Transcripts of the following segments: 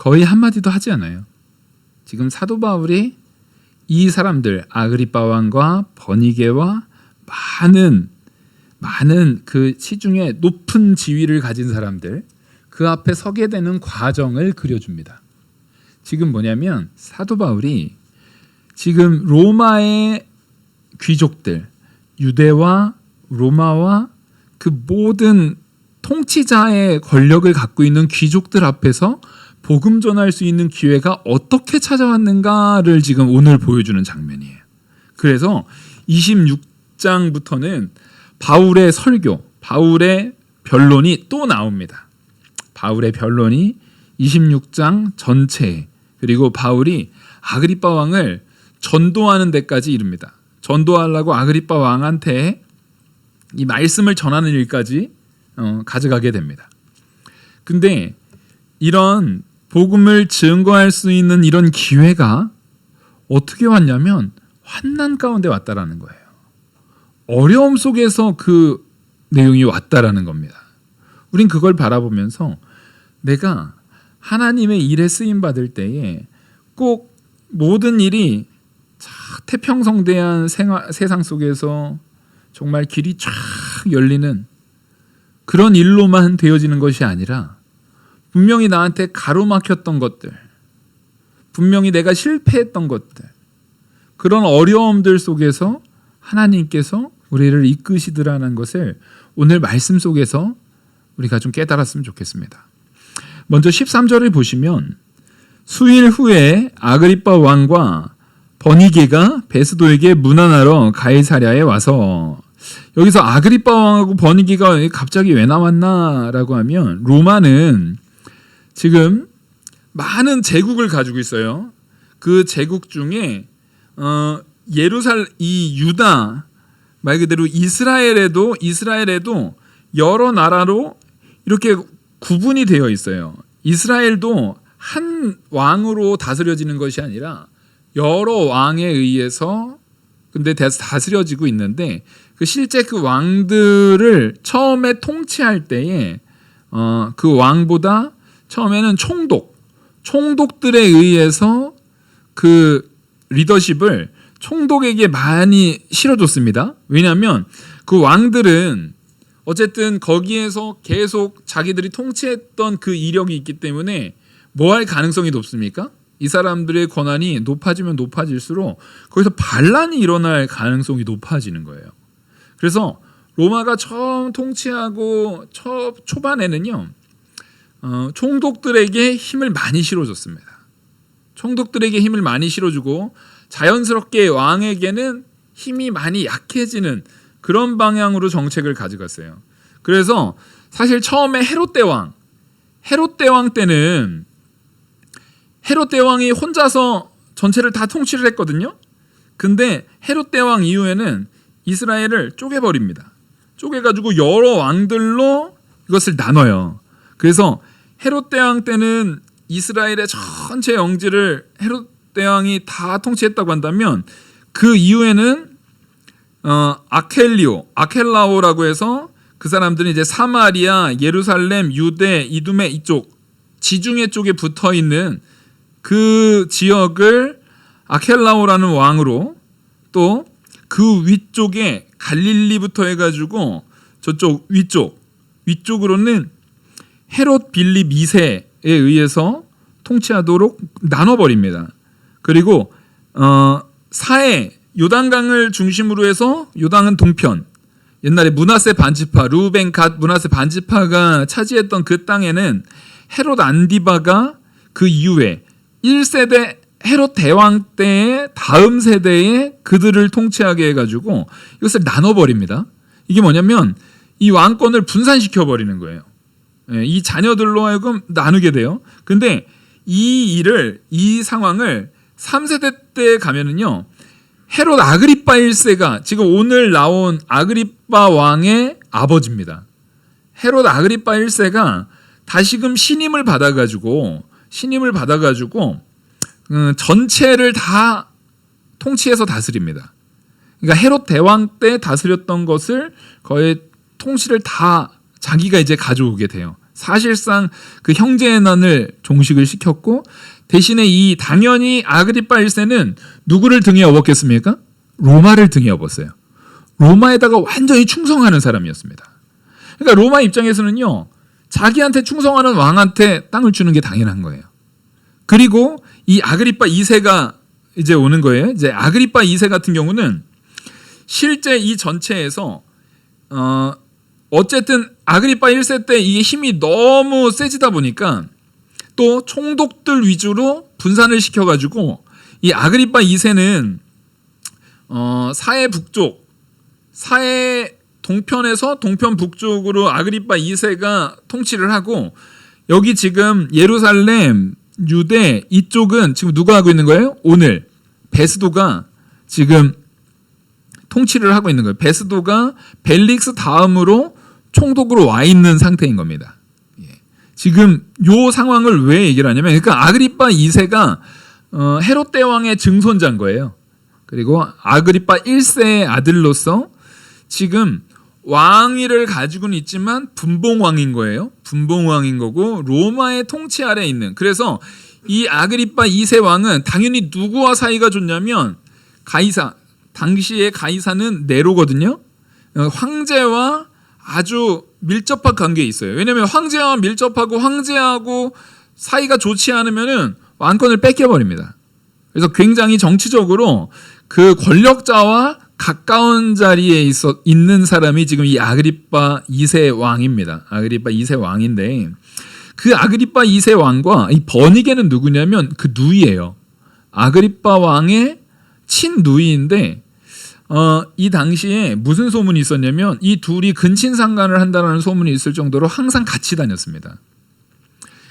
거의 한마디도 하지 않아요. 지금 사도 바울이 이 사람들 아그리빠 왕과 버니게와 많은 그 시중에 높은 지위를 가진 사람들 그 앞에 서게 되는 과정을 그려줍니다. 지금 뭐냐면 사도 바울이 지금 로마의 귀족들, 유대와 로마와 그 모든 통치자의 권력을 갖고 있는 귀족들 앞에서 복음 전할 수 있는 기회가 어떻게 찾아왔는가를 지금 오늘 보여주는 장면이에요. 그래서 26장부터는 바울의 설교, 바울의 변론이 또 나옵니다. 바울의 변론이 26장 전체에, 그리고 바울이 아그리빠 왕을 전도하는 데까지 이릅니다. 전도하려고 아그리빠 왕한테 이 말씀을 전하는 일까지 가져가게 됩니다. 근데 이런 복음을 증거할 수 있는 이런 기회가 어떻게 왔냐면 환난 가운데 왔다라는 거예요. 어려움 속에서 그 내용이 왔다라는 겁니다. 우린 그걸 바라보면서 내가 하나님의 일에 쓰임 받을 때에 꼭 모든 일이 태평성대한 세상 속에서 정말 길이 쫙 열리는 그런 일로만 되어지는 것이 아니라 분명히 나한테 가로막혔던 것들, 분명히 내가 실패했던 것들, 그런 어려움들 속에서 하나님께서 우리를 이끄시더라는 것을 오늘 말씀 속에서 우리가 좀 깨달았으면 좋겠습니다. 먼저 13절을 보시면 수일 후에 아그리빠 왕과 버니게가 베스도에게 문안하러 가이사랴에 와서, 여기서 아그리빠 왕하고 버니게가 갑자기 왜 나왔나라고 하면 로마는 지금 많은 제국을 가지고 있어요. 그 제국 중에 이 유다, 말 그대로 이스라엘에도 여러 나라로 이렇게 구분이 되어 있어요. 이스라엘도 한 왕으로 다스려지는 것이 아니라 여러 왕에 의해서 근데 다스려지고 있는데, 그 실제 그 왕들을 처음에 통치할 때에 그 왕보다 처음에는 총독들에 의해서 그 리더십을 총독에게 많이 실어줬습니다. 왜냐하면 그 왕들은 어쨌든 거기에서 계속 자기들이 통치했던 그 이력이 있기 때문에 뭐 할 가능성이 높습니까? 이 사람들의 권한이 높아지면 높아질수록 거기서 반란이 일어날 가능성이 높아지는 거예요. 그래서 로마가 처음 통치하고 초반에는요, 총독들에게 힘을 많이 실어줬습니다. 총독들에게 힘을 많이 실어주고 자연스럽게 왕에게는 힘이 많이 약해지는 그런 방향으로 정책을 가져갔어요. 그래서 사실 처음에 헤롯 대왕 때는 헤롯 대왕이 혼자서 전체를 다 통치를 했거든요. 근데 헤롯 대왕 이후에는 이스라엘을 쪼개버립니다. 쪼개가지고 여러 왕들로 이것을 나눠요. 그래서 헤롯 대왕 때는 이스라엘의 전체 영지를 헤롯 대왕이 다 통치했다고 한다면, 그 이후에는 아켈라오라고 해서 그 사람들은 이제 사마리아, 예루살렘, 유대, 이두메 이쪽 지중해 쪽에 붙어 있는 그 지역을 아켈라오라는 왕으로, 또 그 위쪽에 갈릴리부터 해가지고 저쪽 위쪽으로는 헤롯 빌립 2세에 의해서 통치하도록 나눠버립니다. 그리고 사해 요단강을 중심으로 해서, 요단은 동편, 옛날에 므낫세 반지파, 르우벤 갓 므낫세 반지파가 차지했던 그 땅에는 헤롯 안디바가 그 이후에 1세대 헤롯 대왕 때의 다음 세대에 그들을 통치하게 해가지고 이것을 나눠버립니다. 이게 뭐냐면 이 왕권을 분산시켜버리는 거예요. 이 자녀들로 하여금 나누게 돼요. 근데 이 상황을 3세대 때 가면은요, 헤롯 아그리빠 1세가 지금 오늘 나온 아그리빠 왕의 아버지입니다. 헤롯 아그리빠 1세가 다시금 신임을 받아가지고 전체를 다 통치해서 다스립니다. 그러니까 헤롯 대왕 때 다스렸던 것을 거의 통치를 다 자기가 이제 가져오게 돼요. 사실상 그 형제난을 종식을 시켰고 대신에 이 당연히 아그리파 1세는 누구를 등에 업었겠습니까? 로마를 등에 업었어요. 로마에다가 완전히 충성하는 사람이었습니다. 그러니까 로마 입장에서는요. 자기한테 충성하는 왕한테 땅을 주는 게 당연한 거예요. 그리고 이 아그리파 2세가 이제 오는 거예요. 이제 아그리파 2세 같은 경우는 실제 이 전체에서 어쨌든 아그리파 1세 때 이게 힘이 너무 세지다 보니까 또 총독들 위주로 분산을 시켜가지고 이 아그리파 2세는 사해 북쪽, 사해 동편에서 동편 북쪽으로 아그리파 2세가 통치를 하고 여기 지금 예루살렘, 유대 이쪽은 지금 누가 하고 있는 거예요? 오늘 베스도가 지금 통치를 하고 있는 거예요. 베스도가 벨릭스 다음으로 총독으로 와 있는 상태인 겁니다. 지금 요 상황을 왜 얘기를 하냐면 그러니까 아그리파 2세가 헤롯 대왕의 증손자인 거예요. 그리고 아그리파 1세의 아들로서 지금 왕위를 가지고는 있지만 분봉왕인 거예요. 분봉왕인 거고 로마의 통치 아래에 있는. 그래서 이 아그리파 2세 왕은 당연히 누구와 사이가 좋냐면 가이사, 당시의 가이사는 네로거든요. 황제와 아주 밀접한 관계에 있어요. 왜냐하면 황제와 밀접하고 황제하고 사이가 좋지 않으면은 왕권을 뺏겨버립니다. 그래서 굉장히 정치적으로 그 권력자와 가까운 자리에 있는 사람이 지금 이 아그리파 2세 왕입니다. 아그리파 2세 왕인데 그 아그리파 2세 왕과 이 버니게는 누구냐면 그 누이예요. 아그리파 왕의 친누이인데 이 당시에 무슨 소문이 있었냐면 이 둘이 근친상간을 한다는 소문이 있을 정도로 항상 같이 다녔습니다.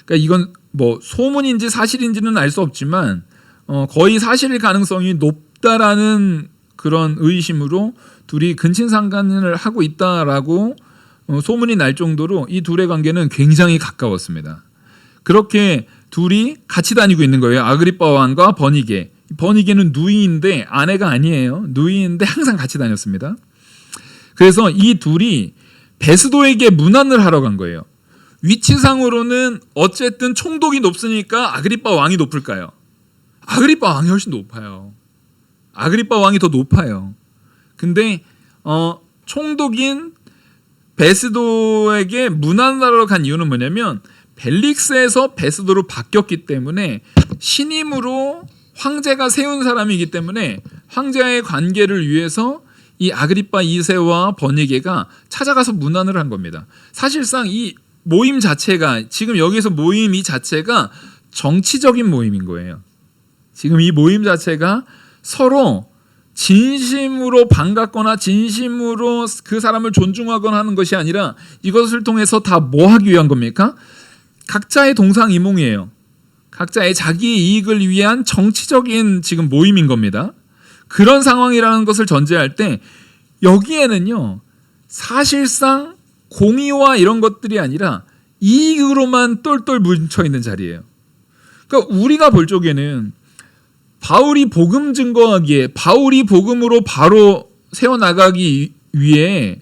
그러니까 이건 뭐 소문인지 사실인지는 알 수 없지만 거의 사실일 가능성이 높다라는 그런 의심으로 둘이 근친상간을 하고 있다라고 소문이 날 정도로 이 둘의 관계는 굉장히 가까웠습니다. 그렇게 둘이 같이 다니고 있는 거예요. 아그리파 왕과 버니게. 버니게는 누이인데 아내가 아니에요. 누이인데 항상 같이 다녔습니다. 그래서 이 둘이 베스도에게 문안을 하러 간 거예요. 위치상으로는 어쨌든 총독이 높으니까 아그리파 왕이 높을까요? 아그리파 왕이 훨씬 높아요. 아그리파 왕이 더 높아요. 근데 총독인 베스도에게 문안하러 간 이유는 뭐냐면 벨릭스에서 베스도로 바뀌었기 때문에 신임으로 황제가 세운 사람이기 때문에 황제와의 관계를 위해서 이 아그리파 2세와 버니게가 찾아가서 문안을 한 겁니다. 사실상 이 모임 자체가 지금 여기서 모임 이 자체가 정치적인 모임인 거예요. 지금 이 모임 자체가 서로 진심으로 반갑거나 진심으로 그 사람을 존중하거나 하는 것이 아니라 이것을 통해서 다 뭐 하기 위한 겁니까? 각자의 동상이몽이에요. 각자의 자기 이익을 위한 정치적인 지금 모임인 겁니다. 그런 상황이라는 것을 전제할 때 여기에는요 사실상 공의와 이런 것들이 아니라 이익으로만 똘똘 뭉쳐 있는 자리예요. 그러니까 우리가 볼 적에는 바울이 복음 증거하기에 바울이 복음으로 바로 세워나가기 위해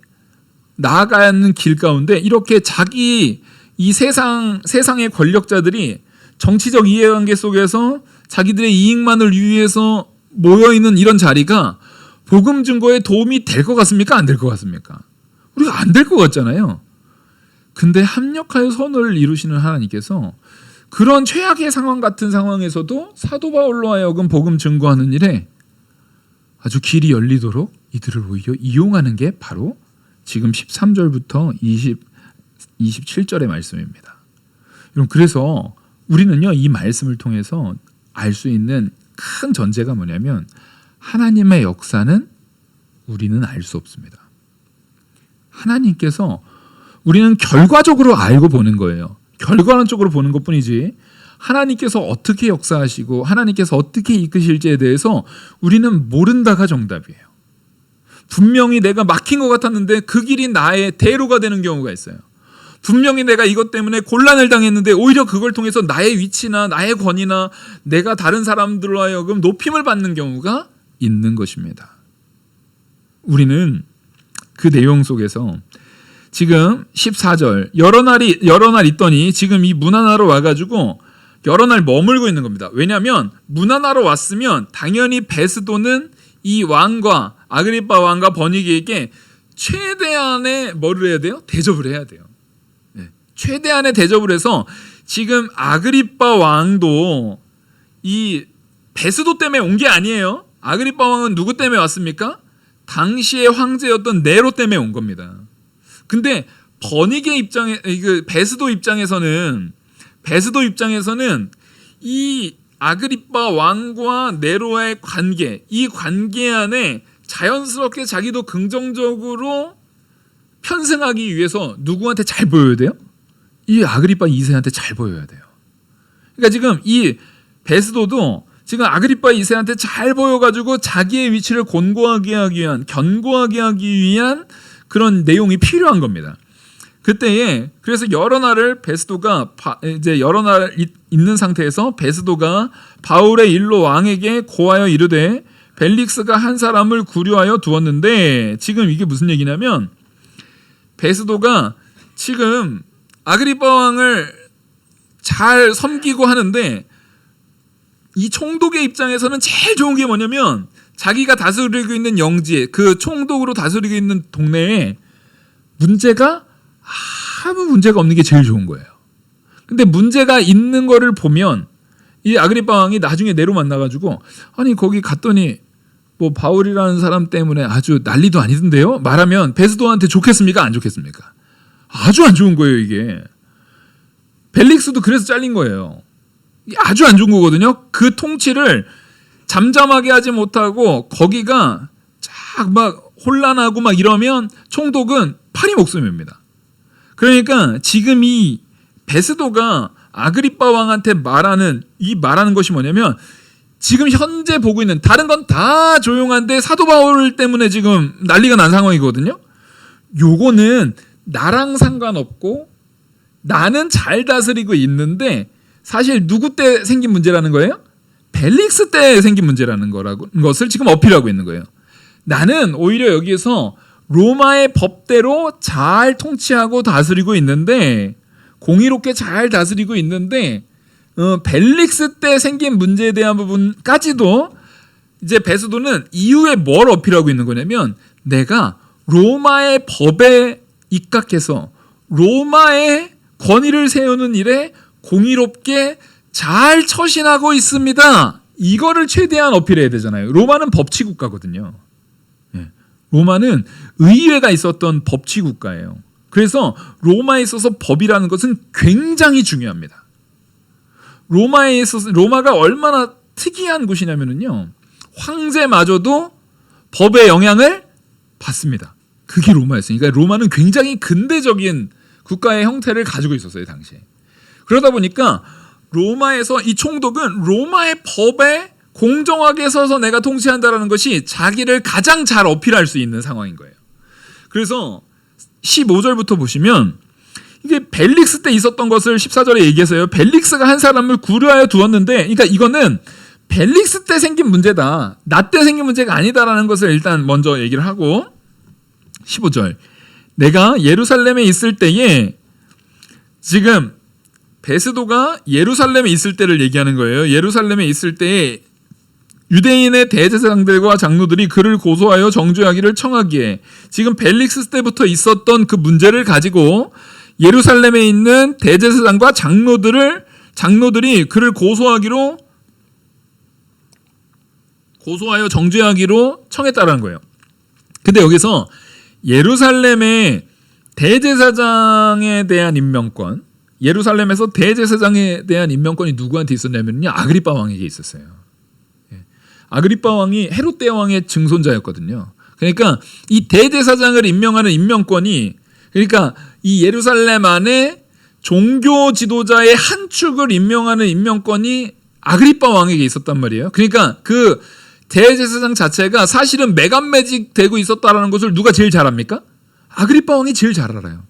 나아가는 길 가운데 이렇게 자기 이 세상의 권력자들이 정치적 이해관계 속에서 자기들의 이익만을 위해서 모여있는 이런 자리가 복음 증거에 도움이 될 것 같습니까? 안 될 것 같습니까? 우리가 안 될 것 같잖아요. 근데 합력하여 선을 이루시는 하나님께서 그런 최악의 상황 같은 상황에서도 사도 바울로 하여금 복음 증거하는 일에 아주 길이 열리도록 이들을 오히려 이용하는 게 바로 지금 13절부터 27절의 말씀입니다. 여러분 그래서 우리는요 이 말씀을 통해서 알 수 있는 큰 전제가 뭐냐면 하나님의 역사는 우리는 알 수 없습니다. 하나님께서 우리는 결과적으로 알고 보는 거예요. 결과론적으로 보는 것뿐이지 하나님께서 어떻게 역사하시고 하나님께서 어떻게 이끄실지에 대해서 우리는 모른다가 정답이에요. 분명히 내가 막힌 것 같았는데 그 길이 나의 대로가 되는 경우가 있어요. 분명히 내가 이것 때문에 곤란을 당했는데 오히려 그걸 통해서 나의 위치나 나의 권위나 내가 다른 사람들로 하여금 높임을 받는 경우가 있는 것입니다. 우리는 그 내용 속에서 지금 14절 여러 날 있더니 지금 이 문하나로 와가지고 여러 날 머물고 있는 겁니다. 왜냐하면 문하나로 왔으면 당연히 베스도는 이 왕과 아그리빠 왕과 버니게에게 최대한의 뭐를 해야 돼요? 대접을 해야 돼요. 네. 최대한의 대접을 해서 지금 아그리빠 왕도 이 베스도 때문에 온 게 아니에요. 아그리빠 왕은 누구 때문에 왔습니까? 당시의 황제였던 네로 때문에 온 겁니다. 근데 버니게 입장에 베스도 입장에서는 이 아그리빠 왕과 네로의 관계, 이 관계 안에 자연스럽게 자기도 긍정적으로 편승하기 위해서 누구한테 잘 보여야 돼요? 이 아그리빠 2세한테 잘 보여야 돼요. 그러니까 지금 이 베스도도 지금 아그리빠 2세한테 잘 보여가지고 자기의 위치를 견고하게 하기 위한 그런 내용이 필요한 겁니다. 그때에 그래서 여러 날을 베스도가 이제 여러 날 있는 상태에서 베스도가 바울의 일로 왕에게 고하여 이르되 벨릭스가 한 사람을 구류하여 두었는데, 지금 이게 무슨 얘기냐면 베스도가 지금 아그리빠 왕을 잘 섬기고 하는데 이 총독의 입장에서는 제일 좋은 게 뭐냐면 자기가 다스리고 있는 영지에, 그 총독으로 다스리고 있는 동네에 문제가 아무 문제가 없는 게 제일 좋은 거예요. 근데 문제가 있는 거를 보면 이 아그리빠 왕이 나중에 네로 만나가지고 아니 거기 갔더니 뭐 바울이라는 사람 때문에 아주 난리도 아니던데요? 말하면 베스도한테 좋겠습니까? 안 좋겠습니까? 아주 안 좋은 거예요 이게. 벨릭스도 그래서 잘린 거예요. 아주 안 좋은 거거든요. 그 통치를 잠잠하게 하지 못하고 거기가 쫙 막 혼란하고 막 이러면 총독은 파리 목숨입니다. 그러니까 지금 이 베스도가 아그리빠 왕한테 말하는 것이 뭐냐면 지금 현재 보고 있는 다른 건 다 조용한데 사도 바울 때문에 지금 난리가 난 상황이거든요. 요거는 나랑 상관없고 나는 잘 다스리고 있는데 사실 누구 때 생긴 문제라는 거예요? 벨릭스 때 생긴 문제라는 것을 지금 어필하고 있는 거예요. 나는 오히려 여기에서 로마의 법대로 잘 통치하고 다스리고 있는데, 공의롭게 잘 다스리고 있는데 벨릭스 때 생긴 문제에 대한 부분까지도 이제 베스도는 이후에 뭘 어필하고 있는 거냐면 내가 로마의 법에 입각해서 로마의 권위를 세우는 일에 공의롭게 잘 처신하고 있습니다. 이거를 최대한 어필해야 되잖아요. 로마는 법치 국가거든요. 로마는 의회가 있었던 법치 국가예요. 그래서 로마에 있어서 법이라는 것은 굉장히 중요합니다. 로마가 얼마나 특이한 곳이냐면요, 황제마저도 법의 영향을 받습니다. 그게 로마였어요. 그러니까 로마는 굉장히 근대적인 국가의 형태를 가지고 있었어요, 당시에. 그러다 보니까 로마에서 이 총독은 로마의 법에 공정하게 서서 내가 통치한다라는 것이 자기를 가장 잘 어필할 수 있는 상황인 거예요. 그래서 15절부터 보시면 이게 벨릭스 때 있었던 것을 14절에 얘기해서요. 벨릭스가 한 사람을 구류하여 두었는데, 그러니까 이거는 벨릭스 때 생긴 문제다, 나 때 생긴 문제가 아니다라는 것을 일단 먼저 얘기를 하고, 15절 내가 예루살렘에 있을 때에, 지금 베스도가 예루살렘에 있을 때를 얘기하는 거예요. 예루살렘에 있을 때에 유대인의 대제사장들과 장로들이 그를 고소하여 정죄하기를 청하기에, 지금 벨릭스 때부터 있었던 그 문제를 가지고 예루살렘에 있는 대제사장과 장로들이 그를 고소하여 정죄하기로 청했다라는 거예요. 근데 여기서 예루살렘의 대제사장에 대한 임명권, 예루살렘에서 대제사장에 대한 임명권이 누구한테 있었냐면요, 아그리빠 왕에게 있었어요. 아그리빠 왕이 헤롯 대왕의 증손자였거든요. 그러니까 이 대제사장을 임명하는 임명권이, 그러니까 이 예루살렘 안에 종교 지도자의 한 축을 임명하는 임명권이 아그리빠 왕에게 있었단 말이에요. 그러니까 그 대제사장 자체가 사실은 매간매직 되고 있었다라는 것을 누가 제일 잘 압니까? 아그리빠 왕이 제일 잘 알아요.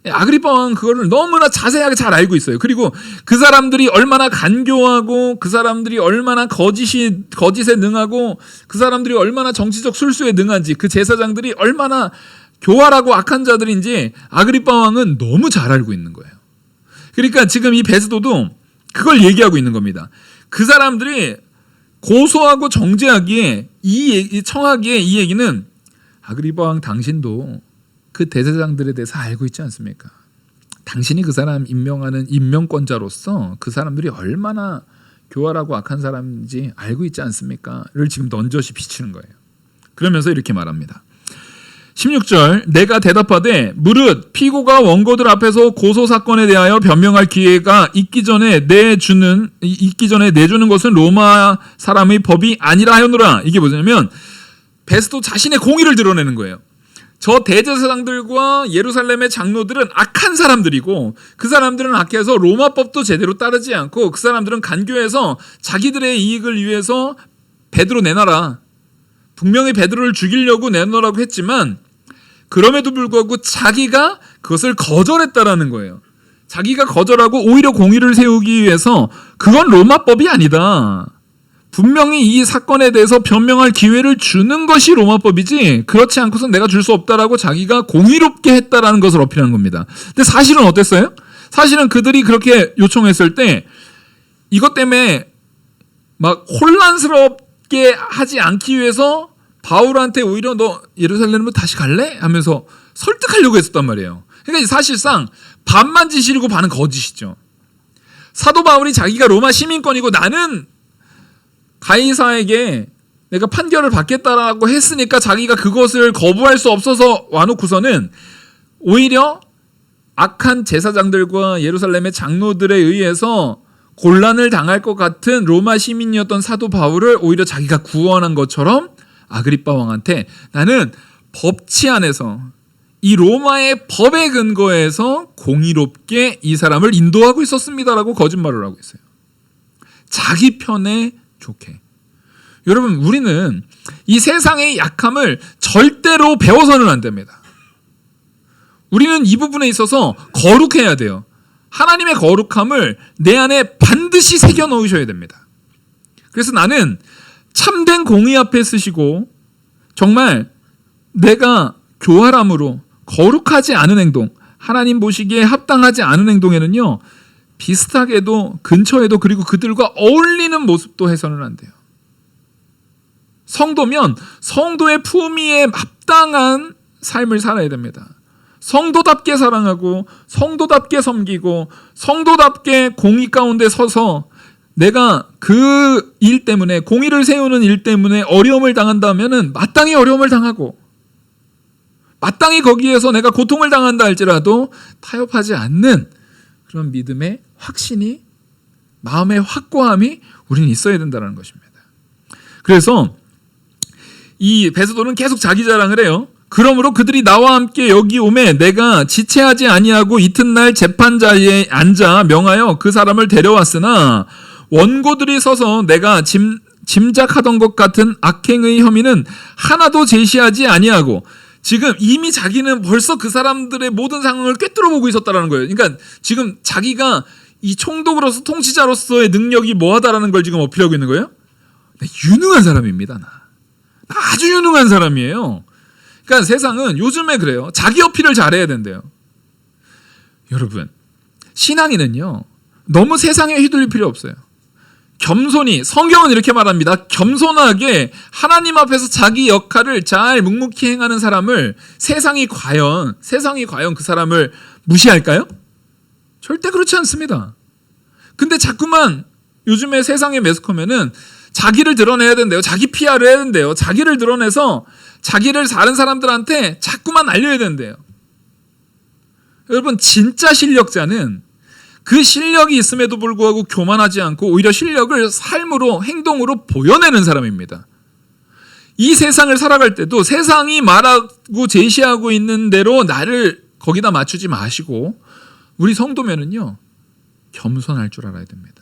아그리빠 왕은 그거를 너무나 자세하게 잘 알고 있어요. 그리고 그 사람들이 얼마나 간교하고, 그 사람들이 얼마나 거짓에 능하고, 그 사람들이 얼마나 정치적 술수에 능한지, 그 제사장들이 얼마나 교활하고 악한 자들인지 아그리빠 왕은 너무 잘 알고 있는 거예요. 그러니까 지금 이 베스도도 그걸 얘기하고 있는 겁니다. 그 사람들이 고소하고 정죄하기에 청하기에 이 얘기는 아그리빠 왕 당신도 그 대제사장들에 대해서 알고 있지 않습니까? 당신이 그 사람 임명하는 임명권자로서 그 사람들이 얼마나 교활하고 악한 사람인지 알고 있지 않습니까? 를 지금 넌저시 비치는 거예요. 그러면서 이렇게 말합니다. 16절 내가 대답하되 무릇 피고가 원고들 앞에서 고소 사건에 대하여 변명할 기회가 있기 전에 내주는 것은 로마 사람의 법이 아니라 하였노라. 이게 뭐냐면 베스도 자신의 공의를 드러내는 거예요. 저 대제사장들과 예루살렘의 장로들은 악한 사람들이고 그 사람들은 악해서 로마법도 제대로 따르지 않고 그 사람들은 간교해서 자기들의 이익을 위해서 베드로 내놔라. 분명히 베드로를 죽이려고 내놓으라고 했지만 그럼에도 불구하고 자기가 그것을 거절했다라는 거예요. 자기가 거절하고 오히려 공의를 세우기 위해서 그건 로마법이 아니다. 분명히 이 사건에 대해서 변명할 기회를 주는 것이 로마법이지 그렇지 않고서 내가 줄 수 없다라고 자기가 공의롭게 했다라는 것을 어필하는 겁니다. 근데 사실은 어땠어요? 사실은 그들이 그렇게 요청했을 때 이것 때문에 막 혼란스럽게 하지 않기 위해서 바울한테 오히려 너 예루살렘으로 다시 갈래? 하면서 설득하려고 했었단 말이에요. 그러니까 사실상 반만 진실이고 반은 거짓이죠. 사도 바울이 자기가 로마 시민권이고 나는 가이사에게 내가 판결을 받겠다라고 했으니까 자기가 그것을 거부할 수 없어서 와놓고서는 오히려 악한 제사장들과 예루살렘의 장로들에 의해서 곤란을 당할 것 같은 로마 시민이었던 사도 바울을 오히려 자기가 구원한 것처럼 아그리빠 왕한테 나는 법치 안에서 이 로마의 법에 근거해서 공의롭게 이 사람을 인도하고 있었습니다라고 거짓말을 하고 있어요. 자기 편에 좋게. 여러분 우리는 이 세상의 약함을 절대로 배워서는 안 됩니다. 우리는 이 부분에 있어서 거룩해야 돼요. 하나님의 거룩함을 내 안에 반드시 새겨 넣으셔야 됩니다. 그래서 나는 참된 공의 앞에 쓰시고 정말 내가 교활함으로 거룩하지 않은 행동, 하나님 보시기에 합당하지 않은 행동에는요 비슷하게도 근처에도 그리고 그들과 어울리는 모습도 해서는 안 돼요. 성도면 성도의 품위에 합당한 삶을 살아야 됩니다. 성도답게 사랑하고 성도답게 섬기고 성도답게 공의 가운데 서서 내가 그 일 때문에 공의를 세우는 일 때문에 어려움을 당한다면은 마땅히 어려움을 당하고 마땅히 거기에서 내가 고통을 당한다 할지라도 타협하지 않는 그런 믿음의 확신이 마음의 확고함이 우리는 있어야 된다는 것입니다. 그래서 이 베스도는 계속 자기 자랑을 해요. 그러므로 그들이 나와 함께 여기 오매 내가 지체하지 아니하고 이튿날 재판자에 앉아 명하여 그 사람을 데려왔으나 원고들이 서서 내가 짐작하던 것 같은 악행의 혐의는 하나도 제시하지 아니하고 지금 이미 자기는 벌써 그 사람들의 모든 상황을 꿰뚫어 보고 있었다는 거예요. 그러니까 지금 자기가 이 총독으로서 통치자로서의 능력이 뭐하다라는 걸 지금 어필하고 있는 거예요. 유능한 사람입니다. 나 아주 유능한 사람이에요. 그러니까 세상은 요즘에 그래요. 자기 어필을 잘해야 된대요. 여러분 신앙인은요 너무 세상에 휘둘릴 필요 없어요. 겸손히 성경은 이렇게 말합니다. 겸손하게 하나님 앞에서 자기 역할을 잘 묵묵히 행하는 사람을 세상이 과연 그 사람을 무시할까요? 절대 그렇지 않습니다. 근데 자꾸만 요즘에 세상의 매스컴에는 자기를 드러내야 된대요. 자기 PR을 해야 된대요. 자기를 드러내서 자기를 다른 사람들한테 자꾸만 알려야 된대요. 여러분 진짜 실력자는 그 실력이 있음에도 불구하고 교만하지 않고 오히려 실력을 삶으로 행동으로 보여내는 사람입니다. 이 세상을 살아갈 때도 세상이 말하고 제시하고 있는 대로 나를 거기다 맞추지 마시고 우리 성도면은요 겸손할 줄 알아야 됩니다.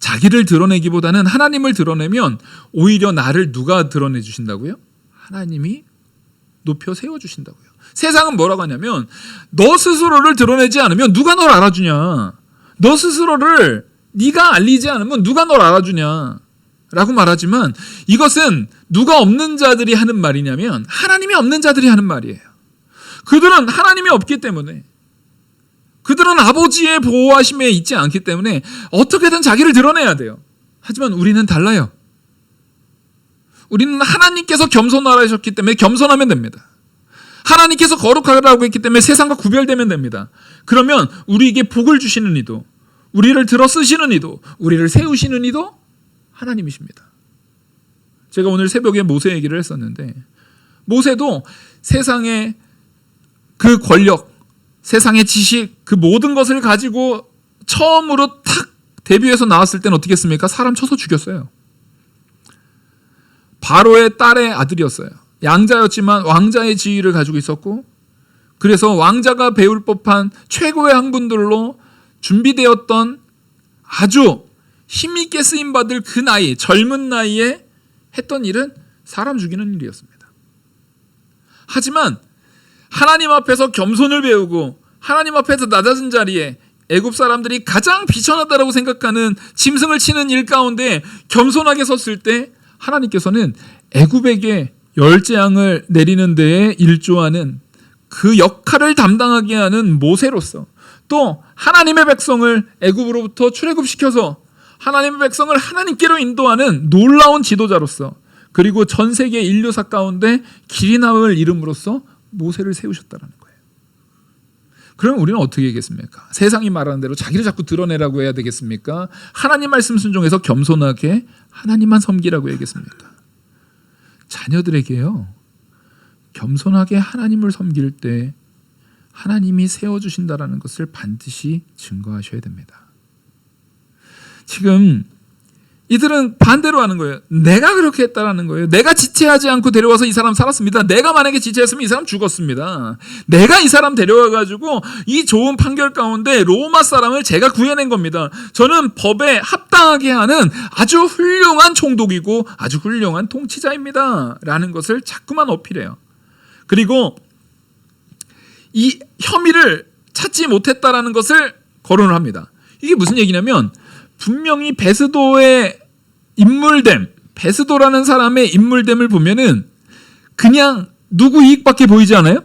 자기를 드러내기보다는 하나님을 드러내면 오히려 나를 누가 드러내 주신다고요? 하나님이 높여 세워주신다고요. 세상은 뭐라고 하냐면 너 스스로를 드러내지 않으면 누가 널 알아주냐. 너 스스로를 네가 알리지 않으면 누가 널 알아주냐 라고 말하지만 이것은 누가 없는 자들이 하는 말이냐면 하나님이 없는 자들이 하는 말이에요. 그들은 하나님이 없기 때문에, 그들은 아버지의 보호하심에 있지 않기 때문에 어떻게든 자기를 드러내야 돼요. 하지만 우리는 달라요. 우리는 하나님께서 겸손하셨기 때문에 겸손하면 됩니다. 하나님께서 거룩하라고 했기 때문에 세상과 구별되면 됩니다. 그러면 우리에게 복을 주시는 이도, 우리를 들어 쓰시는 이도, 우리를 세우시는 이도 하나님이십니다. 제가 오늘 새벽에 모세 얘기를 했었는데, 모세도 세상의 그 권력, 세상의 지식, 그 모든 것을 가지고 처음으로 탁 데뷔해서 나왔을 때는 어떻게 했습니까? 사람 쳐서 죽였어요. 바로의 딸의 아들이었어요. 양자였지만 왕자의 지위를 가지고 있었고, 그래서 왕자가 배울 법한 최고의 학문들로 준비되었던 아주 힘있게 쓰임받을 그 나이, 젊은 나이에 했던 일은 사람 죽이는 일이었습니다. 하지만 하나님 앞에서 겸손을 배우고 하나님 앞에서 낮아진 자리에 애굽 사람들이 가장 비천하다라고 생각하는 짐승을 치는 일 가운데 겸손하게 섰을 때 하나님께서는 애굽에게 열재앙을 내리는 데에 일조하는 그 역할을 담당하게 하는 모세로서, 또 하나님의 백성을 애굽으로부터 출애굽시켜서 하나님의 백성을 하나님께로 인도하는 놀라운 지도자로서, 그리고 전 세계 인류사 가운데 길이 남을 이름으로써 모세를 세우셨다는 거예요. 그럼 우리는 어떻게 하겠습니까? 세상이 말하는 대로 자기를 자꾸 드러내라고 해야 되겠습니까? 하나님 말씀 순종해서 겸손하게 하나님만 섬기라고 해야겠습니까? 자녀들에게요, 겸손하게 하나님을 섬길 때 하나님이 세워주신다는 것을 반드시 증거하셔야 됩니다. 지금 이들은 반대로 하는 거예요. 내가 그렇게 했다라는 거예요. 내가 지체하지 않고 데려와서 이 사람 살았습니다. 내가 만약에 지체했으면 이 사람 죽었습니다. 내가 이 사람 데려와가지고 이 좋은 판결 가운데 로마 사람을 제가 구해낸 겁니다. 저는 법에 합당하게 하는 아주 훌륭한 총독이고 아주 훌륭한 통치자입니다. 라는 것을 자꾸만 어필해요. 그리고 이 혐의를 찾지 못했다라는 것을 거론을 합니다. 이게 무슨 얘기냐면, 분명히 베스도의 인물됨, 베스도라는 사람의 인물됨을 보면은 그냥 누구 이익밖에 보이지 않아요?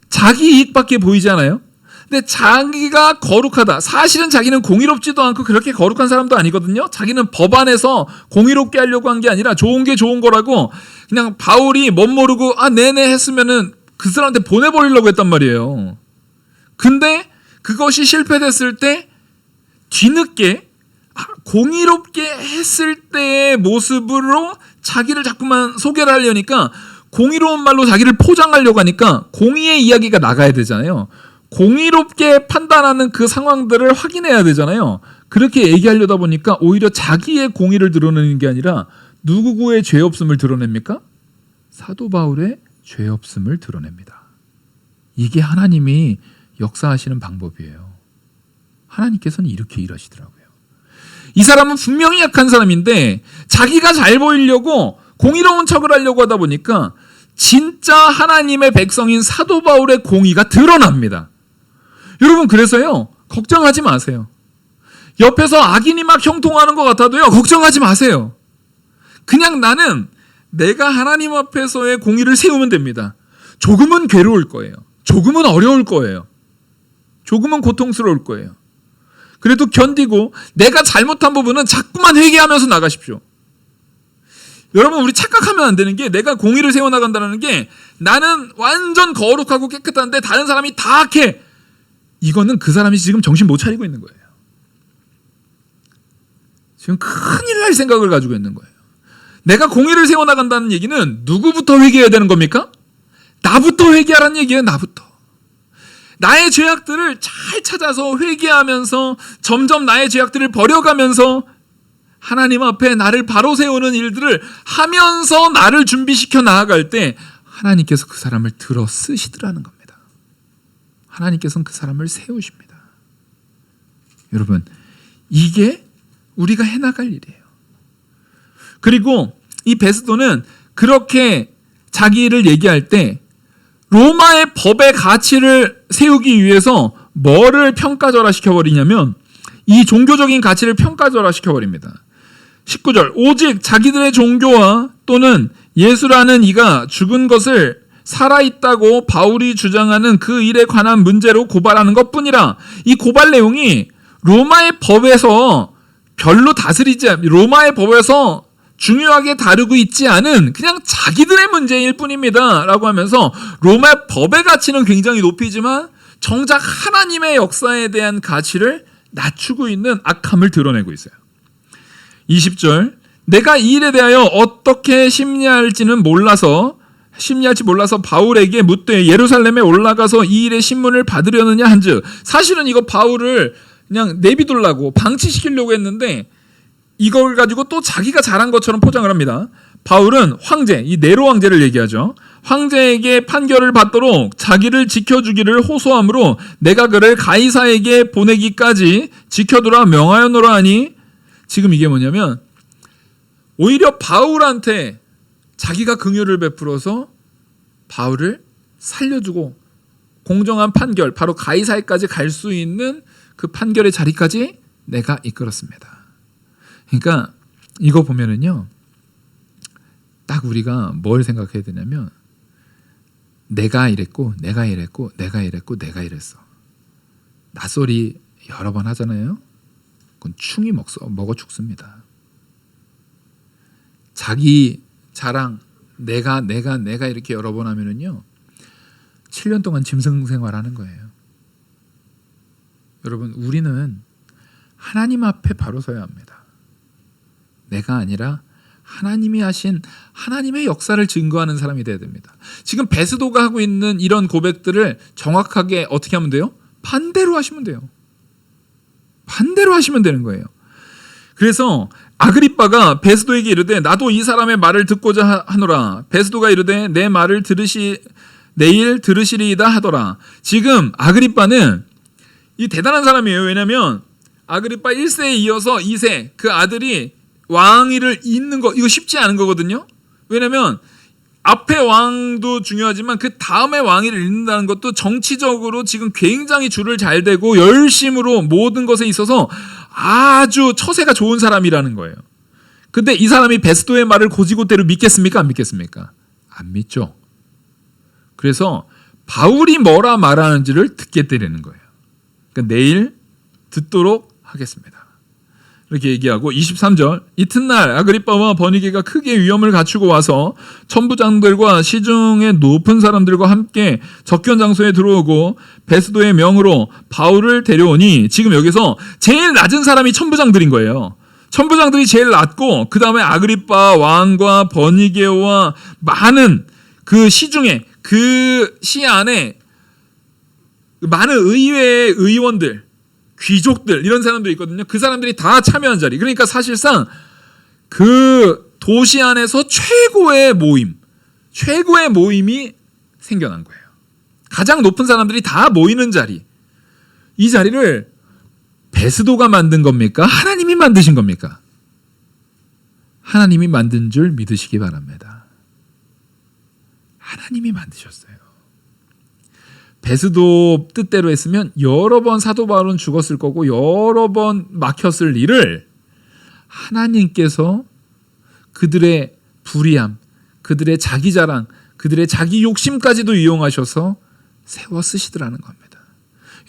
자기 이익밖에 보이지 않아요? 근데 자기가 거룩하다. 사실은 자기는 공의롭지도 않고 그렇게 거룩한 사람도 아니거든요. 자기는 법 안에서 공의롭게 하려고 한 게 아니라 좋은 게 좋은 거라고 그냥 바울이 멋 모르고 네네 했으면은 그 사람한테 보내버리려고 했단 말이에요. 근데 그것이 실패됐을 때 뒤늦게 공의롭게 했을 때의 모습으로 자기를 자꾸만 소개를 하려니까, 공의로운 말로 자기를 포장하려고 하니까 공의의 이야기가 나가야 되잖아요. 공의롭게 판단하는 그 상황들을 확인해야 되잖아요. 그렇게 얘기하려다 보니까 오히려 자기의 공의를 드러내는 게 아니라 누구의 죄 없음을 드러냅니까? 사도 바울의 죄 없음을 드러냅니다. 이게 하나님이 역사하시는 방법이에요. 하나님께서는 이렇게 일하시더라고요. 이 사람은 분명히 약한 사람인데 자기가 잘 보이려고 공의로운 척을 하려고 하다 보니까 진짜 하나님의 백성인 사도 바울의 공의가 드러납니다. 여러분, 그래서요, 걱정하지 마세요. 옆에서 악인이 막 형통하는 것 같아도요, 걱정하지 마세요. 그냥 나는 내가 하나님 앞에서의 공의를 세우면 됩니다. 조금은 괴로울 거예요. 조금은 어려울 거예요. 조금은 고통스러울 거예요. 그래도 견디고 내가 잘못한 부분은 자꾸만 회개하면서 나가십시오. 여러분, 우리 착각하면 안 되는 게, 내가 공의를 세워나간다는 게 나는 완전 거룩하고 깨끗한데 다른 사람이 다 악해. 이거는 그 사람이 지금 정신 못 차리고 있는 거예요. 지금 큰일 날 생각을 가지고 있는 거예요. 내가 공의를 세워나간다는 얘기는 누구부터 회개해야 되는 겁니까? 나부터 회개하라는 얘기예요. 나부터. 나의 죄악들을 잘 찾아서 회개하면서 점점 나의 죄악들을 버려가면서 하나님 앞에 나를 바로 세우는 일들을 하면서 나를 준비시켜 나아갈 때 하나님께서 그 사람을 들어 쓰시더라는 겁니다. 하나님께서는 그 사람을 세우십니다. 여러분, 이게 우리가 해나갈 일이에요. 그리고 이 베스도는 그렇게 자기를 얘기할 때 로마의 법의 가치를 세우기 위해서 뭐를 평가절하 시켜버리냐면, 이 종교적인 가치를 평가절하 시켜버립니다. 19절, 오직 자기들의 종교와 또는 예수라는 이가 죽은 것을 살아있다고 바울이 주장하는 그 일에 관한 문제로 고발하는 것뿐이라. 이 고발 내용이 로마의 법에서 별로 로마의 법에서 중요하게 다루고 있지 않은 그냥 자기들의 문제일 뿐입니다 라고 하면서 로마의 법의 가치는 굉장히 높이지만 정작 하나님의 역사에 대한 가치를 낮추고 있는 악함을 드러내고 있어요. 20절, 내가 이 일에 대하여 어떻게 심리할지 몰라서 바울에게 묻되 예루살렘에 올라가서 이 일의 신문을 받으려느냐 한즉. 사실은 이거 바울을 그냥 내비두려고 방치시키려고 했는데 이걸 가지고 또 자기가 잘한 것처럼 포장을 합니다. 바울은 황제, 이 네로 왕제를 얘기하죠. 황제에게 판결을 받도록 자기를 지켜주기를 호소함으로 내가 그를 가이사에게 보내기까지 지켜두라 명하였노라 하니, 지금 이게 뭐냐면 오히려 바울한테 자기가 긍휼을 베풀어서 바울을 살려주고 공정한 판결, 바로 가이사에까지 갈 수 있는 그 판결의 자리까지 내가 이끌었습니다. 그러니까 이거 보면은요, 딱 우리가 뭘 생각해야 되냐면 내가 이랬고 내가 이랬고 내가 이랬고 내가 이랬어. 낯소리 여러 번 하잖아요. 그건 충이 먹어 죽습니다. 자기 자랑, 내가 이렇게 여러 번 하면은요 7년 동안 짐승 생활하는 거예요. 여러분, 우리는 하나님 앞에 바로 서야 합니다. 내가 아니라 하나님이 하신 하나님의 역사를 증거하는 사람이 돼야 됩니다. 지금 베스도가 하고 있는 이런 고백들을 정확하게 어떻게 하면 돼요? 반대로 하시면 돼요. 반대로 하시면 되는 거예요. 그래서 아그리빠가 베스도에게 이르되 나도 이 사람의 말을 듣고자 하노라. 베스도가 이르되 내 말을 내일 들으시리이다 하더라. 지금 아그리빠는 이 대단한 사람이에요. 왜냐하면 아그리빠 1세에 이어서 2세 그 아들이 왕위를 잇는 거, 이거 쉽지 않은 거거든요. 왜냐하면 앞에 왕도 중요하지만 그 다음에 왕위를 잇는다는 것도 정치적으로 지금 굉장히 줄을 잘 대고 열심으로 모든 것에 있어서 아주 처세가 좋은 사람이라는 거예요. 근데 이 사람이 베스도의 말을 곧이곧대로 믿겠습니까? 안 믿겠습니까? 안 믿죠. 그래서 바울이 뭐라 말하는지를 듣겠다는 거예요. 그러니까 내일 듣도록 하겠습니다. 이렇게 얘기하고 23절, 이튿날 아그리빠와 버니게가 크게 위험을 갖추고 와서 천부장들과 시중의 높은 사람들과 함께 접견 장소에 들어오고 베스도의 명으로 바울을 데려오니, 지금 여기서 제일 낮은 사람이 천부장들인 거예요. 천부장들이 제일 낮고 그 다음에 아그리빠 왕과 버니게와 많은 그 시중에, 그 시 안에 많은 의회의 의원들, 귀족들, 이런 사람들이 있거든요. 그 사람들이 다 참여한 자리. 그러니까 사실상 그 도시 안에서 최고의 모임이 생겨난 거예요. 가장 높은 사람들이 다 모이는 자리. 이 자리를 베스도가 만든 겁니까? 하나님이 만드신 겁니까? 하나님이 만든 줄 믿으시기 바랍니다. 하나님이 만드셨어요. 베스도 뜻대로 했으면 여러 번 사도 바울은 죽었을 거고 여러 번 막혔을 일을 하나님께서 그들의 불의함, 그들의 자기 자랑, 그들의 자기 욕심까지도 이용하셔서 세워 쓰시더라는 겁니다.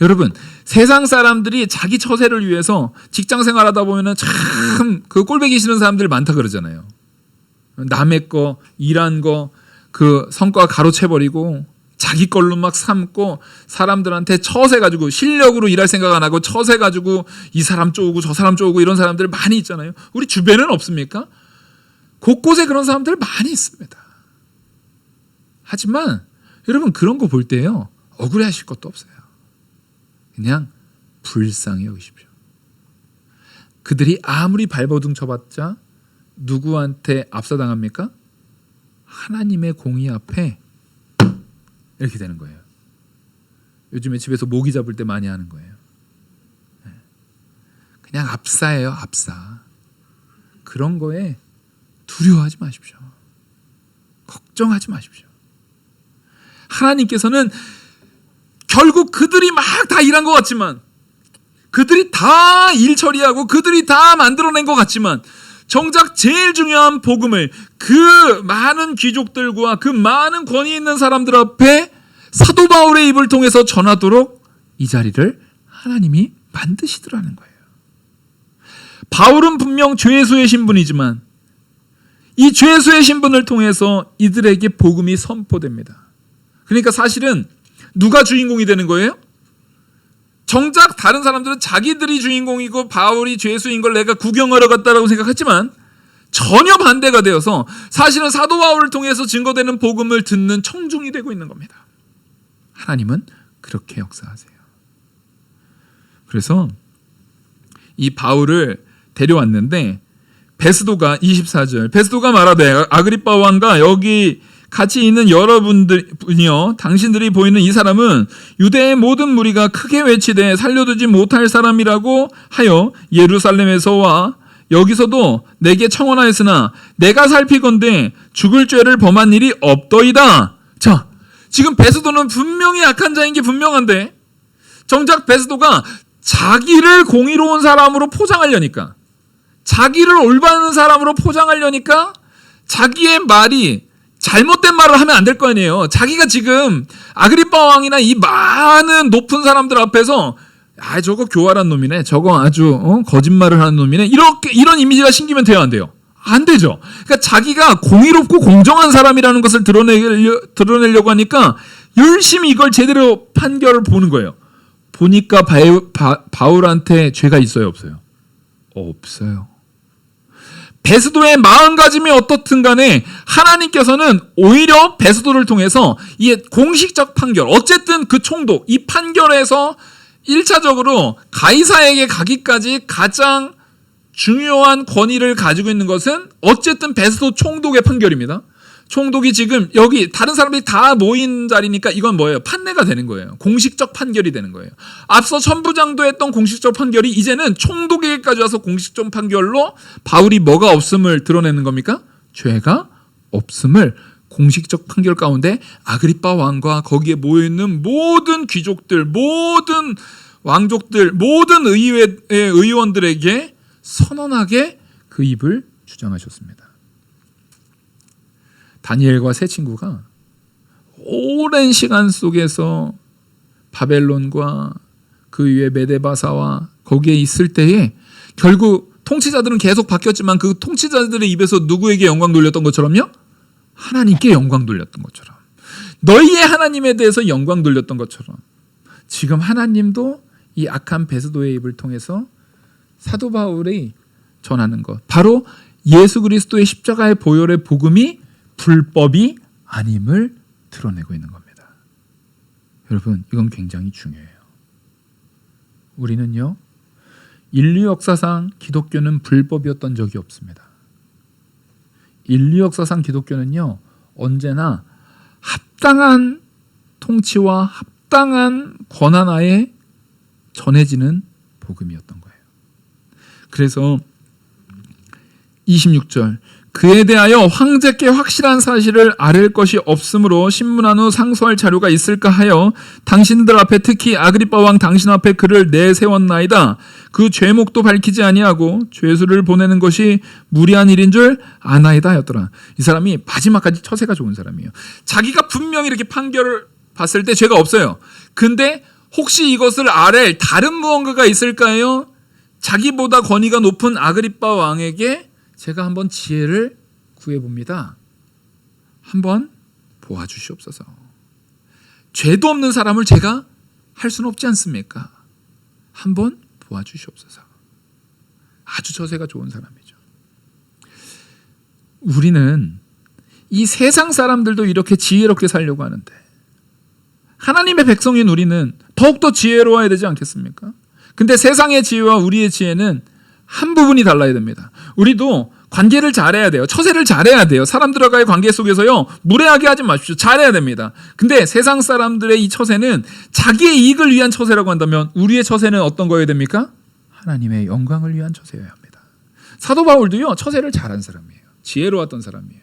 여러분, 세상 사람들이 자기 처세를 위해서 직장 생활하다 보면은 참 그 꼴보기 싫은 사람들 많다 그러잖아요. 남의 거, 일한 거 그 성과 가로채버리고 자기 걸로 막 삼고 사람들한테 처세 가지고 실력으로 일할 생각 안 하고 처세 가지고 이 사람 쪼우고 저 사람 쪼우고 이런 사람들 많이 있잖아요. 우리 주변에는 없습니까? 곳곳에 그런 사람들 많이 있습니다. 하지만 여러분, 그런 거 볼 때요 억울해하실 것도 없어요. 그냥 불쌍히 여기십시오. 그들이 아무리 발버둥 쳐봤자 누구한테 압사당합니까? 하나님의 공의 앞에 이렇게 되는 거예요. 요즘에 집에서 모기 잡을 때 많이 하는 거예요. 그냥 압사예요, 압사. 그런 거에 두려워하지 마십시오. 걱정하지 마십시오. 하나님께서는 결국 그들이 막 다 일한 것 같지만, 그들이 다 일 처리하고 그들이 다 만들어낸 것 같지만, 정작 제일 중요한 복음을 그 많은 귀족들과 그 많은 권위 있는 사람들 앞에 사도 바울의 입을 통해서 전하도록 이 자리를 하나님이 만드시더라는 거예요. 바울은 분명 죄수의 신분이지만 이 죄수의 신분을 통해서 이들에게 복음이 선포됩니다. 그러니까 사실은 누가 주인공이 되는 거예요? 정작 다른 사람들은 자기들이 주인공이고 바울이 죄수인 걸 내가 구경하러 갔다라고 생각했지만 전혀 반대가 되어서 사실은 사도 바울을 통해서 증거되는 복음을 듣는 청중이 되고 있는 겁니다. 하나님은 그렇게 역사하세요. 그래서 이 바울을 데려왔는데 베스도가 24절 베스도가 말하되 아그리빠 왕과 여기 같이 있는 여러분들이요 당신들이 보이는 이 사람은 유대의 모든 무리가 크게 외치되 살려두지 못할 사람이라고 하여 예루살렘에서와 여기서도 내게 청원하였으나 내가 살피건대 죽을 죄를 범한 일이 없더이다. 자, 지금 베스도는 분명히 악한 자인 게 분명한데 정작 베스도가 자기를 공의로운 사람으로 포장하려니까 자기를 올바른 사람으로 포장하려니까 자기의 말이 잘못된 말을 하면 안 될 거 아니에요. 자기가 지금 아그리빠 왕이나 이 많은 높은 사람들 앞에서 저거 교활한 놈이네. 저거 아주 거짓말을 하는 놈이네. 이런 이미지가 생기면 돼요, 안 돼요? 안 되죠. 그러니까 자기가 공의롭고 공정한 사람이라는 것을 드러내려고 하니까 열심히 이걸 제대로 판결을 보는 거예요. 보니까 바울한테 죄가 있어요, 없어요? 없어요. 베스도의 마음가짐이 어떻든 간에 하나님께서는 오히려 베스도를 통해서 이 공식적 판결, 어쨌든 그 총독, 이 판결에서 1차적으로 가이사에게 가기까지 가장 중요한 권위를 가지고 있는 것은 어쨌든 베스도 총독의 판결입니다. 총독이 지금 여기 다른 사람들이 다 모인 자리니까 이건 뭐예요? 판례가 되는 거예요. 공식적 판결이 되는 거예요. 앞서 천부장도 했던 공식적 판결이 이제는 총독에게까지 와서 공식적 판결로 바울이 뭐가 없음을 드러내는 겁니까? 죄가 없음을 공식적 판결 가운데 아그리빠 왕과 거기에 모여있는 모든 귀족들, 모든 왕족들, 모든 의회의 의원들에게 선언하게 그 입을 주장하셨습니다. 다니엘과 세 친구가 오랜 시간 속에서 바벨론과 그 위에 메데바사와 거기에 있을 때에 결국 통치자들은 계속 바뀌었지만 그 통치자들의 입에서 누구에게 영광 돌렸던 것처럼요? 하나님께 영광 돌렸던 것처럼, 너희의 하나님에 대해서 영광 돌렸던 것처럼 지금 하나님도 이 악한 베스도의 입을 통해서 사도 바울이 전하는 것, 바로 예수 그리스도의 십자가의 보혈의 복음이 불법이 아님을 드러내고 있는 겁니다. 여러분, 이건 굉장히 중요해요. 우리는요, 인류 역사상 기독교는 불법이었던 적이 없습니다. 인류 역사상 기독교는요, 언제나 합당한 통치와 합당한 권한하에 전해지는 복음이었던 거예요. 그래서 26절 그에 대하여 황제께 확실한 사실을 아뢰 것이 없으므로 신문한 후 상소할 자료가 있을까 하여 당신들 앞에 특히 아그리빠 왕 당신 앞에 그를 내세웠나이다. 그 죄목도 밝히지 아니하고 죄수를 보내는 것이 무리한 일인 줄 아나이다 였더라. 이 사람이 마지막까지 처세가 좋은 사람이에요. 자기가 분명히 이렇게 판결을 봤을 때 죄가 없어요. 근데 혹시 이것을 아랠 다른 무언가가 있을까요? 자기보다 권위가 높은 아그리빠 왕에게 제가 한번 지혜를 구해봅니다. 한번 보아주시옵소서. 죄도 없는 사람을 제가 할 수는 없지 않습니까? 한번 보아주시옵소서. 아주 처세가 좋은 사람이죠. 우리는 이 세상 사람들도 이렇게 지혜롭게 살려고 하는데 하나님의 백성인 우리는 더욱더 지혜로워야 되지 않겠습니까? 근데 세상의 지혜와 우리의 지혜는 한 부분이 달라야 됩니다. 우리도 관계를 잘해야 돼요. 처세를 잘해야 돼요. 사람들과의 관계 속에서요, 무례하게 하지 마십시오. 잘해야 됩니다. 근데 세상 사람들의 이 처세는 자기의 이익을 위한 처세라고 한다면 우리의 처세는 어떤 거여야 됩니까? 하나님의 영광을 위한 처세여야 합니다. 사도 바울도요, 처세를 잘한 사람이에요. 지혜로웠던 사람이에요.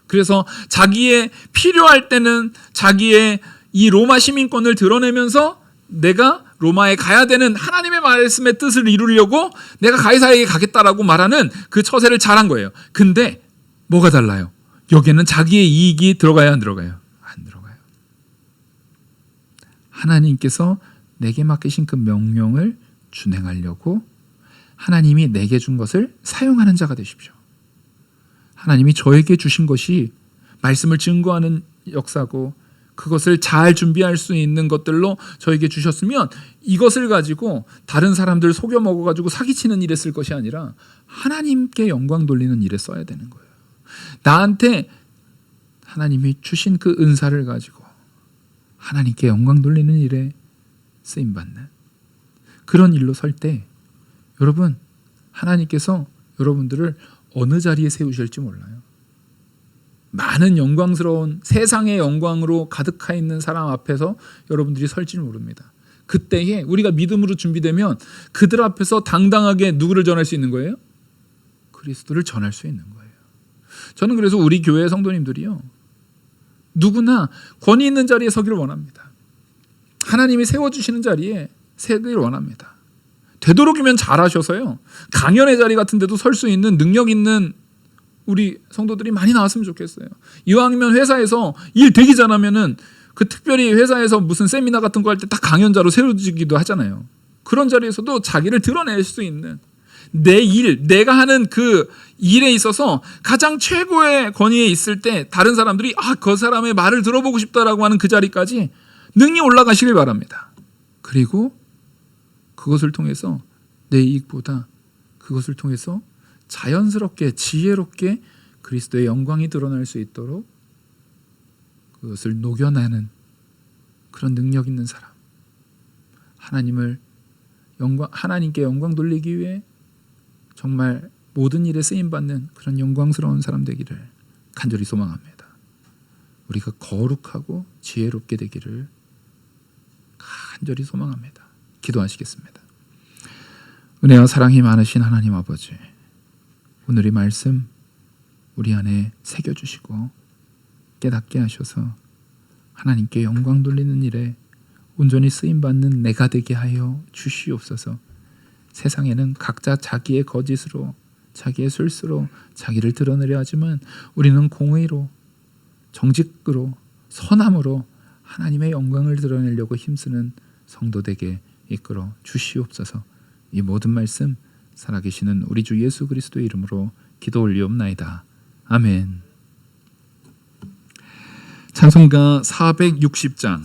그래서 자기의 필요할 때는 자기의 이 로마 시민권을 드러내면서 내가 로마에 가야 되는 하나님의 말씀의 뜻을 이루려고 내가 가이사에게 가겠다라고 말하는 그 처세를 잘한 거예요. 근데 뭐가 달라요? 여기에는 자기의 이익이 들어가야 안 들어가요? 안 들어가요. 하나님께서 내게 맡기신 그 명령을 준행하려고 하나님이 내게 준 것을 사용하는 자가 되십시오. 하나님이 저에게 주신 것이 말씀을 증거하는 역사고 그것을 잘 준비할 수 있는 것들로 저에게 주셨으면 이것을 가지고 다른 사람들 속여 먹어가지고 사기치는 일에 쓸 것이 아니라 하나님께 영광 돌리는 일에 써야 되는 거예요. 나한테 하나님이 주신 그 은사를 가지고 하나님께 영광 돌리는 일에 쓰임받는 그런 일로 설 때 여러분, 하나님께서 여러분들을 어느 자리에 세우실지 몰라요. 많은 영광스러운 세상의 영광으로 가득하 있는 사람 앞에서 여러분들이 설지 모릅니다. 그때에 우리가 믿음으로 준비되면 그들 앞에서 당당하게 누구를 전할 수 있는 거예요? 그리스도를 전할 수 있는 거예요. 저는 그래서 우리 교회 성도님들이요, 누구나 권위 있는 자리에 서기를 원합니다. 하나님이 세워주시는 자리에 서기를 원합니다. 되도록이면 잘하셔서요, 강연의 자리 같은 데도 설 수 있는 능력 있는 우리 성도들이 많이 나왔으면 좋겠어요. 이왕이면 회사에서 일 되기 잘하면은 그 특별히 회사에서 무슨 세미나 같은 거 할 때 딱 강연자로 세워지기도 하잖아요. 그런 자리에서도 자기를 드러낼 수 있는 내 일, 내가 하는 그 일에 있어서 가장 최고의 권위에 있을 때 다른 사람들이 그 사람의 말을 들어보고 싶다라고 하는 그 자리까지 능히 올라가시길 바랍니다. 그리고 그것을 통해서 내 이익보다 그것을 통해서 자연스럽게 지혜롭게 그리스도의 영광이 드러날 수 있도록 그것을 녹여내는 그런 능력 있는 사람, 하나님께 영광 돌리기 위해 정말 모든 일에 쓰임받는 그런 영광스러운 사람 되기를 간절히 소망합니다. 우리가 거룩하고 지혜롭게 되기를 간절히 소망합니다. 기도하시겠습니다. 은혜와 사랑이 많으신 하나님 아버지, 오늘 이 말씀 우리 안에 새겨주시고 깨닫게 하셔서 하나님께 영광 돌리는 일에 온전히 쓰임받는 내가 되게 하여 주시옵소서. 세상에는 각자 자기의 거짓으로, 자기의 술수로 자기를 드러내려 하지만 우리는 공의로, 정직으로, 선함으로 하나님의 영광을 드러내려고 힘쓰는 성도되게 이끌어 주시옵소서. 이 모든 말씀 살아계시는 우리 주 예수 그리스도의 이름으로 기도 올리옵나이다. 아멘. 찬송가 460장